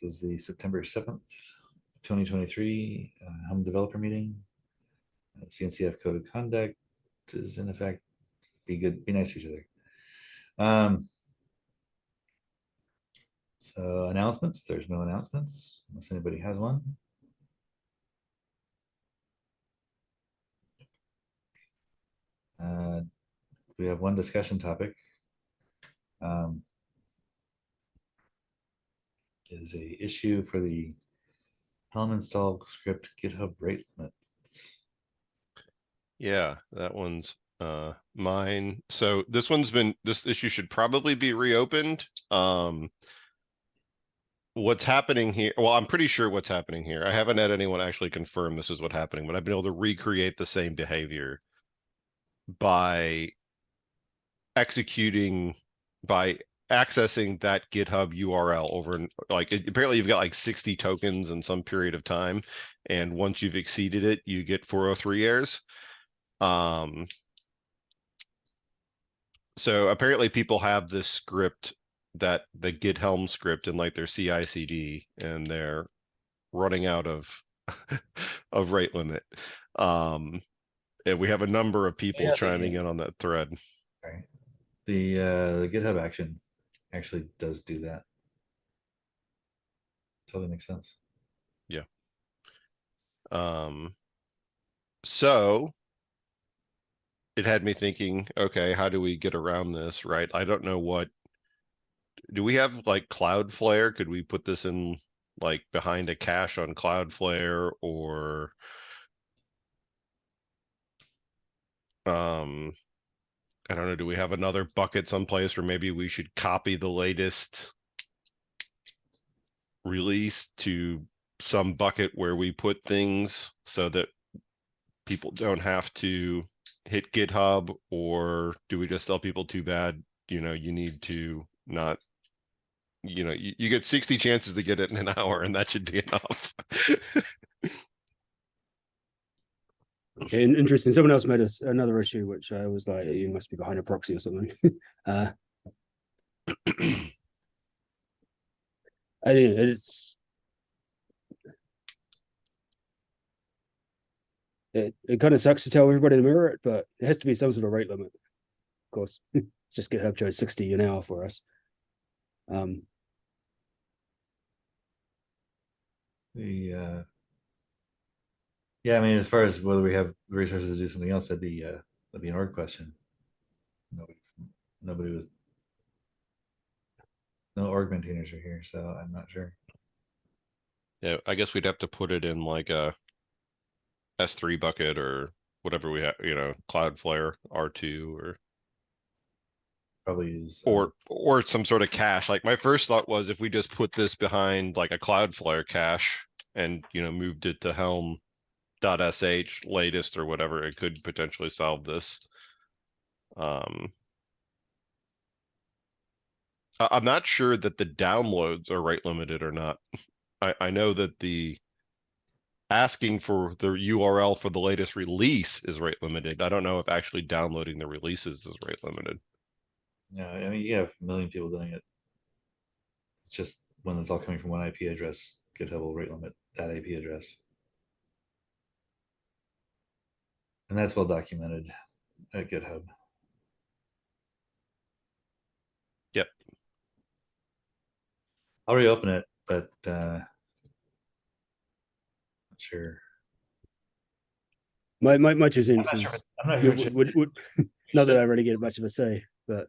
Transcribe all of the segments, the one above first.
This is the September 7th, 2023 Helm developer meeting. CNCF code of conduct is in effect. Be good, be nice to each other. So announcements, there's no announcements unless anybody has one. We have one discussion topic. It is a issue for the Helm install script GitHub rate limit. Yeah, that one's mine. So this issue should probably be reopened. What's happening here? Well, I'm pretty sure what's happening here. I haven't had anyone actually confirm this is what's happening, but I've been able to recreate the same behavior by accessing that GitHub URL over, like, apparently you've got like 60 tokens in some period of time, and once you've exceeded it, you get 403 errors. So apparently people have this script, that the Git Helm script, in like their CI/CD, and they're running out of of rate limit. And we have a number of people chiming in on that thread. Right. The GitHub action actually does do that. Totally makes sense. Yeah. So it had me thinking, okay, how do we get around this, right? I don't know do we have like Cloudflare? Could we put this in like behind a cache on Cloudflare, or I don't know, do we have another bucket someplace where maybe we should copy the latest release to some bucket where we put things so that people don't have to hit GitHub? Or do we just tell people, too bad, you need to not, you get 60 chances to get it in an hour, and that should be enough. Okay, interesting. Someone else made us another issue, which I was like, you must be behind a proxy or something. It kind of sucks to tell everybody to mirror it, but it has to be some sort of rate limit. Of course, it's just GitHub chose 60 an hour for us. Yeah, I mean, as far as whether we have resources to do something else, that'd be an org question. Nobody with no org maintainers are here, so I'm not sure. Yeah, I guess we'd have to put it in like a S3 bucket or whatever we have, Cloudflare R2, or probably is, or some sort of cache. Like, my first thought was, if we just put this behind like a Cloudflare cache and moved it to helm.sh latest or whatever, it could potentially solve this. I'm not sure that the downloads are rate limited or not. I know that the asking for the URL for the latest release is rate limited. I don't know if actually downloading the releases is rate limited. Yeah, I mean, you have a million people doing it. It's just when it's all coming from one IP address, GitHub will rate limit that IP address. And that's well documented at GitHub. Yep. I'll reopen it, but not sure. My 2 cents is I'm not sure. not that I really get much of a say, but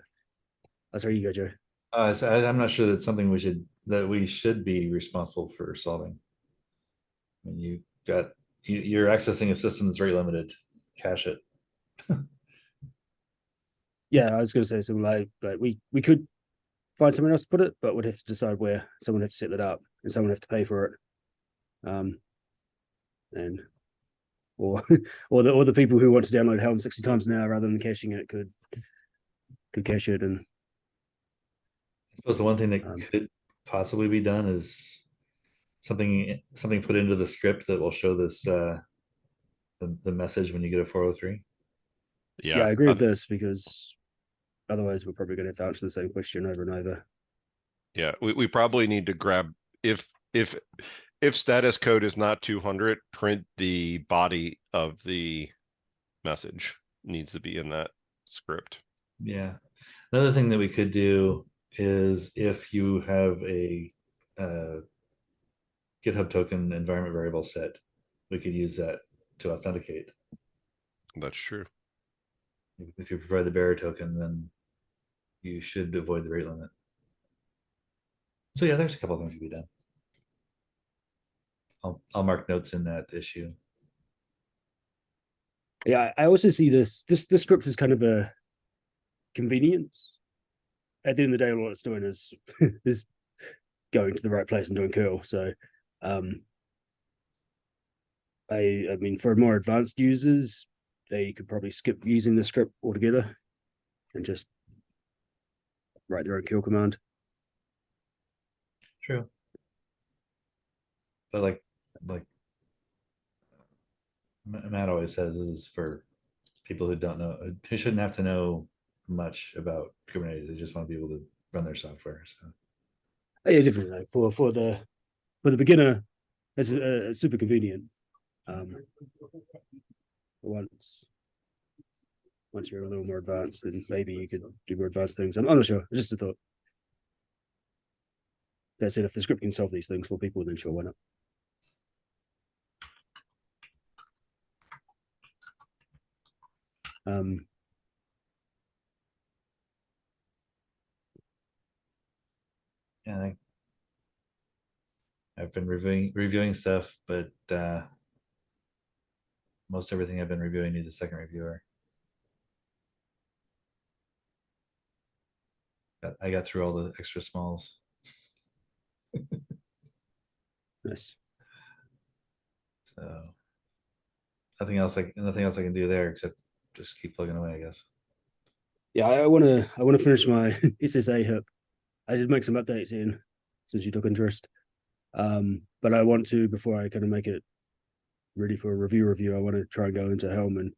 that's where you go, Joe. So I'm not sure that's something we should be responsible for solving. I mean, you're accessing a system that's rate limited. Cache it. Yeah, I was going to say something like we could find someone else to put it, but we'd have to decide where. Someone would have to set that up, and someone would have to pay for it. And or the people who want to download Helm 60 times an hour rather than caching it could cache it. And I suppose the one thing that could possibly be done is something put into the script that will show this the message when you get a 403. Yeah, I agree with this, because otherwise we're probably going to have to answer the same question over and over. Yeah, we probably need to grab, if if status code is not 200, print the body of the message needs to be in that script. Yeah. Another thing that we could do is if you have a GitHub token environment variable set, we could use that to authenticate. That's true. If you provide the bearer token, then you should avoid the rate limit. So yeah, there's a couple of things to be done. I'll mark notes in that issue. Yeah, I also see this script is kind of a convenience. At the end of the day, what it's doing is is going to the right place and doing curl. So I mean, for more advanced users, they could probably skip using the script altogether and just write their own curl command. True. But like Matt always says, this is for people who don't know, who shouldn't have to know much about Kubernetes. They just want to be able to run their software. So Yeah, definitely. Like for the beginner, it's super convenient. Once you're a little more advanced, then maybe you could do more advanced things. I'm not sure. Just a thought. That's it. If the script can solve these things for people, then sure, why not? yeah, I think I've been reviewing stuff, but most everything I've been reviewing needs a second reviewer. I got through all the extra smalls. Nice. So nothing else I can do there except just keep plugging away, I guess. Yeah, I want to finish my SSA hip. I did make some updates in since you took interest. But I want to, before I kind of make it ready for a review, I want to try and go into Helm and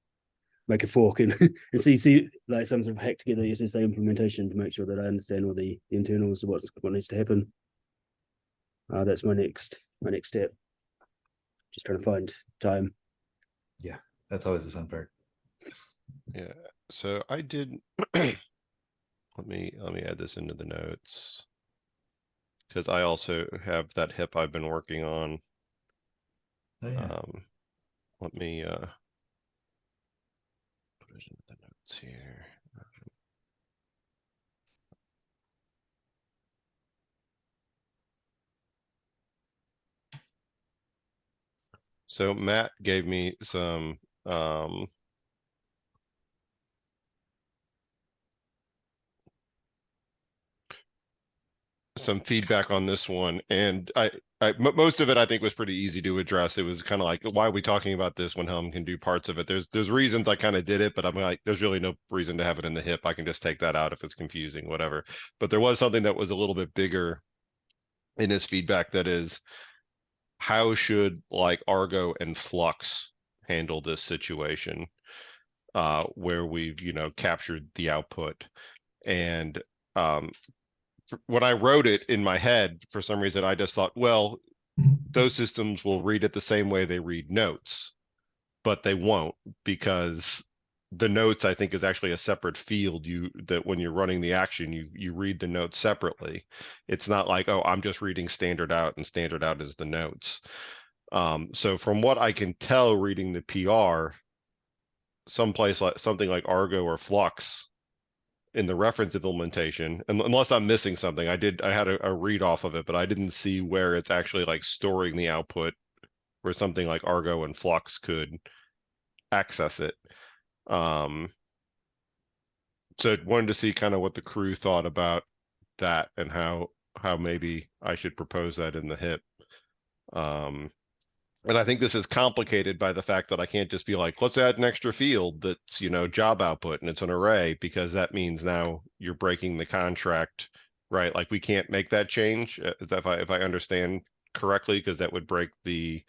make a fork and and see like some sort of hack together SSA implementation to make sure that I understand all the internals of what needs to happen. That's my next step. Just trying to find time. Yeah, that's always the fun part. Yeah. So I did. let me add this into the notes because I also have that hip I've been working on. Oh yeah. Let me put it into the notes here. So Matt gave me some feedback on this one, and most of it I think was pretty easy to address. It was kind of like, why are we talking about this when Helm can do parts of it? There's reasons I kind of did it, but I'm like, there's really no reason to have it in the hip. I can just take that out if it's confusing, whatever. But there was something that was a little bit bigger in his feedback, that is, how should like Argo and Flux handle this situation where we've captured the output. And when I wrote it in my head, for some reason, I just thought, well, those systems will read it the same way they read notes, but they won't, because the notes, I think, is actually a separate field. That when you're running the action, you read the notes separately. It's not like, oh, I'm just reading standard out and standard out is the notes. So from what I can tell, reading the PR, someplace like something like Argo or Flux in the reference implementation, and unless I'm missing something, I had a read off of it, but I didn't see where it's actually like storing the output where something like Argo and Flux could access it. So I wanted to see kind of what the crew thought about that and how maybe I should propose that in the hip. And I think this is complicated by the fact that I can't just be like, let's add an extra field that's, job output and it's an array, because that means now you're breaking the contract, right? Like we can't make that change. Is that if I understand correctly, because that would break the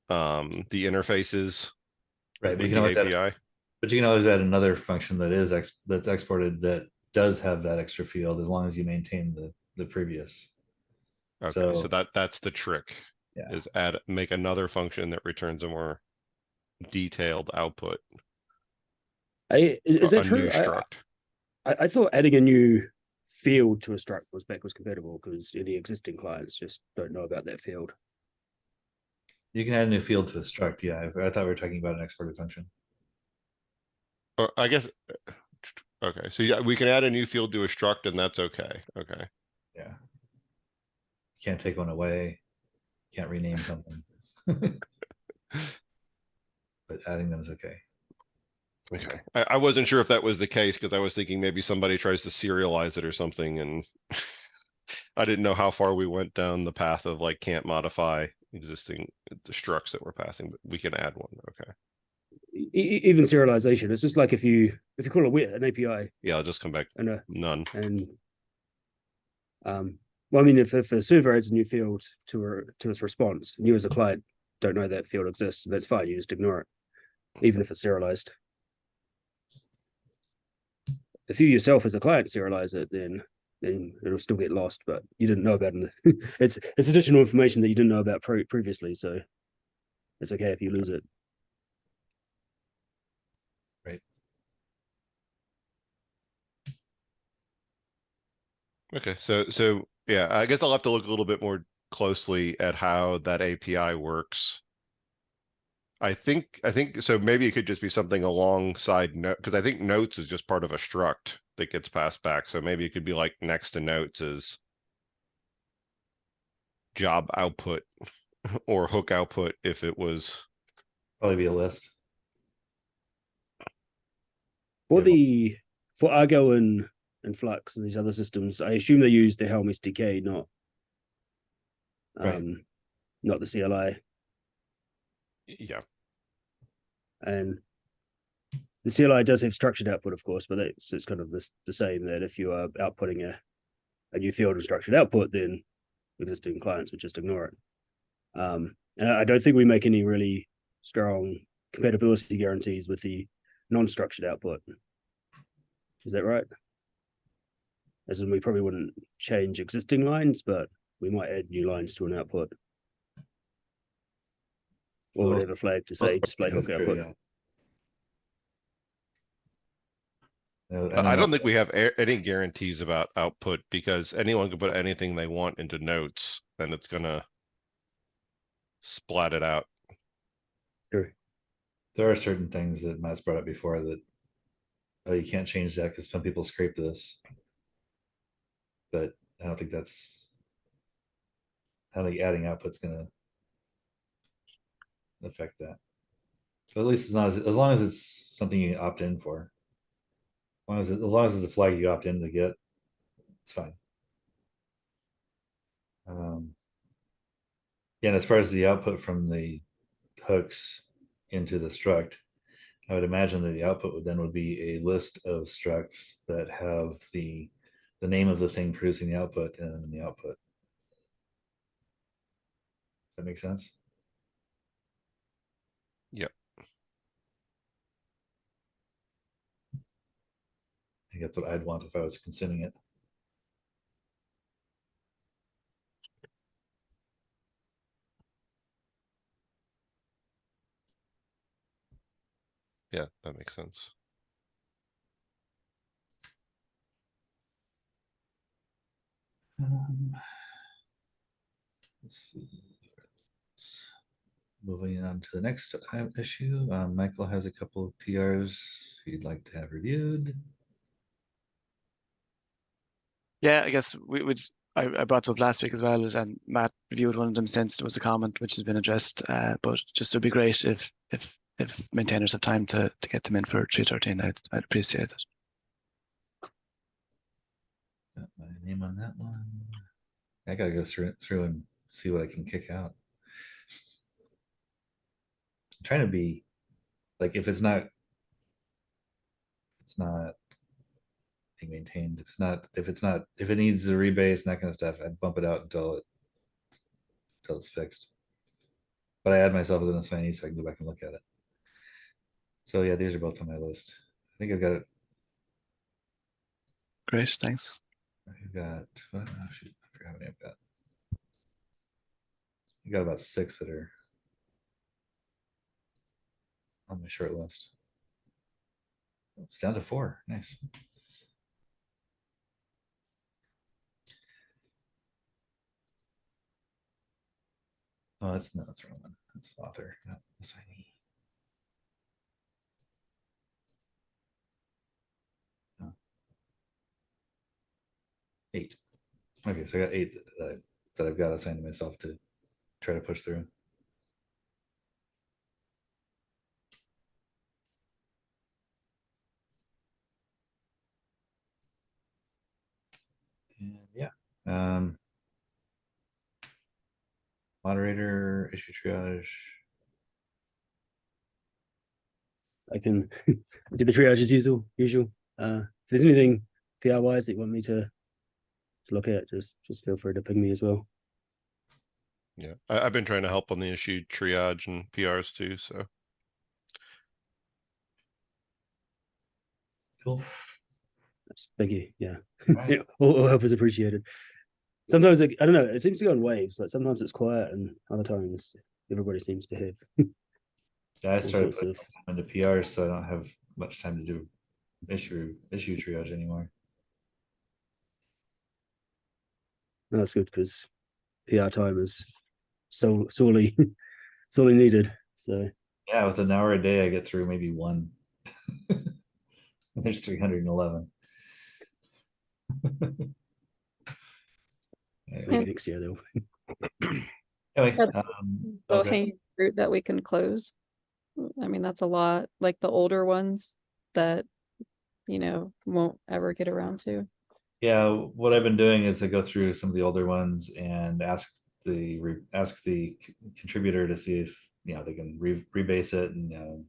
interfaces Right, but with you can the always add, API. but you can always add another function that is that's exported that does have that extra field, as long as you maintain the previous. Okay, so So that's the trick, yeah, is make another function that returns a more detailed output, Is that a new true? struct. I thought adding a new field to a struct was backwards compatible because any existing clients just don't know about that field. you can add a new field to a struct. Yeah, I thought we were talking about an exported function. Or I guess, okay, so yeah, we can add a new field to a struct and that's okay, okay. Yeah, can't take one away, can't rename something, but adding them is okay. Okay, I wasn't sure if that was the case because I was thinking maybe somebody tries to serialize it or something, and I didn't know how far we went down the path of like can't modify existing the structs that we're passing, but we can add one. Okay. Even serialization, it's just like if you call an API Yeah, I'll just come back. and None. well, I mean, if a server adds a new field to its response, and you as a client don't know that field exists, that's fine. You just ignore it, even if it's serialized. If you yourself as a client serialize it, then it'll still get lost, but you didn't know about it. It's additional information that you didn't know about previously, so it's okay if you lose it. Right. Okay, so yeah, I guess I'll have to look a little bit more closely at how that API works. I think so. Maybe it could just be something alongside note, because I think notes is just part of a struct that gets passed back. So maybe it could be like next to notes is job output or hook output if it was. Probably be a list. For Yeah, for Argo and Flux and these other systems, I assume they use the Helm SDK, right. not the CLI. Yeah. And the CLI does have structured output, of course, but it's kind of the same that if you are outputting a new field and structured output, then existing clients would just ignore it. And I don't think we make any really strong compatibility guarantees with the non-structured output. Is that right? As in, we probably wouldn't change existing lines, but we might add new lines to an output. Or would have a flag to say display hook output. Yeah. And I then don't also, think we have any guarantees about output because anyone can put anything they want into notes and it's gonna splat it out. Sure. there are certain things that Matt's brought up before that, oh, you can't change that because some people scrape this. But I don't think I don't think adding output's gonna affect that. So at least it's not as long as it's something you opt in for. As long as it's a flag you opt in to get, it's fine. Yeah, and as far as the output from the hooks into the struct, I would imagine that the output would be a list of structs that have the name of the thing producing the output and the output. That makes sense? Yep. I think that's what I'd want if I was consuming it. Yeah, that makes sense. Let's see. Moving on to the next issue, Michael has a couple of PRs he'd like to have reviewed. Yeah, I guess I brought it up last week as well, and Matt reviewed one of them since there was a comment which has been addressed. But just it'd be great if maintainers have time to get them in for 313. I'd appreciate it. Got my name on that one. I gotta go through and see what I can kick out. I'm trying to be like if it's not being maintained. If it needs a rebase and that kind of stuff, I'd bump it out until it's fixed. But I add myself as an assignee so I can go back and look at it. So yeah, these are both on my list. I think I've got it. Great, thanks. I've got what? Oh, shoot, I forgot what I've got. I got about 6 that are on my short list. It's down to 4. Nice. Oh, that's no, that's the wrong one. That's author, not assignee. Oh. 8. Okay, so I got 8 that I've got assigned to myself to try to push through. And yeah. Moderator, issue triage. I can do the triage as usual. If there's anything PR wise that you want me to look at, just feel free to ping me as well. Yeah, I've been trying to help on the issue triage and PRs too, so. Cool. Thank you. Yeah, Right. yeah, all help is appreciated. Sometimes I don't know. It seems to go in waves. Like sometimes it's quiet, and other times everybody seems to have. Yeah, I all started sorts putting of. time into PRs, so I don't have much time to do issue triage anymore. No, that's good because PR time is so sorely sorely needed. So Yeah, with an hour a day, I get through maybe 1. There's 311. maybe next year they'll. Anyway, Low okay. hanging fruit that we can close. I mean, that's a lot, like the older ones that, won't ever get around to. Yeah, what I've been doing is I go through some of the older ones and ask the contributor to see if they can rebase it, and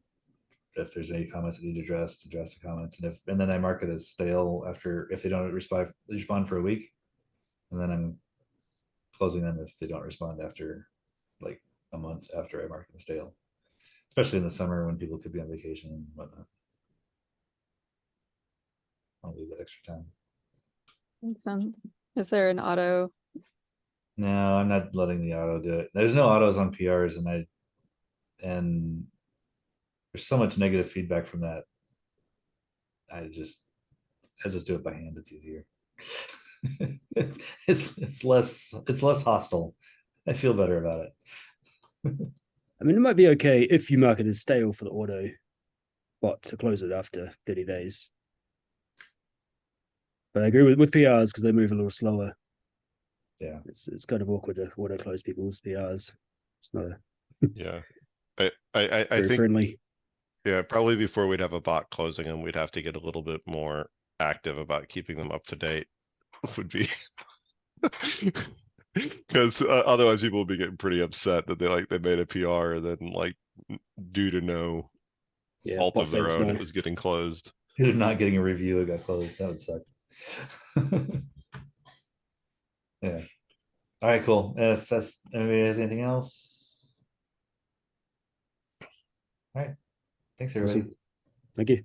if there's any comments that need address the comments, and then I mark it as stale if they don't respond for a week, and then I'm closing them if they don't respond after like a month after I mark them stale, especially in the summer when people could be on vacation and whatnot. I'll leave that extra time. Makes sense. Is there an auto? No, I'm not letting the auto do it. There's no autos on PRs, and there's so much negative feedback from that. I just do it by hand. It's easier. it's less hostile. I feel better about it. I mean, it might be okay if you mark it as stale for the auto bot to close it after 30 days. But I agree with PRs because they move a little slower. Yeah, it's kind of awkward to auto close people's PRs. It's not Yeah, I very think friendly. yeah, probably before we'd have a bot closing them, we'd have to get a little bit more active about keeping them up to date. Would be because otherwise people will be getting pretty upset that they made a PR and then due to no fault Bot of their says own, no. it was getting closed. you're not getting a review. It got closed. That would suck. Yeah. All right, cool. If anybody has anything else. All right. Thanks, everybody. Awesome. Thank you.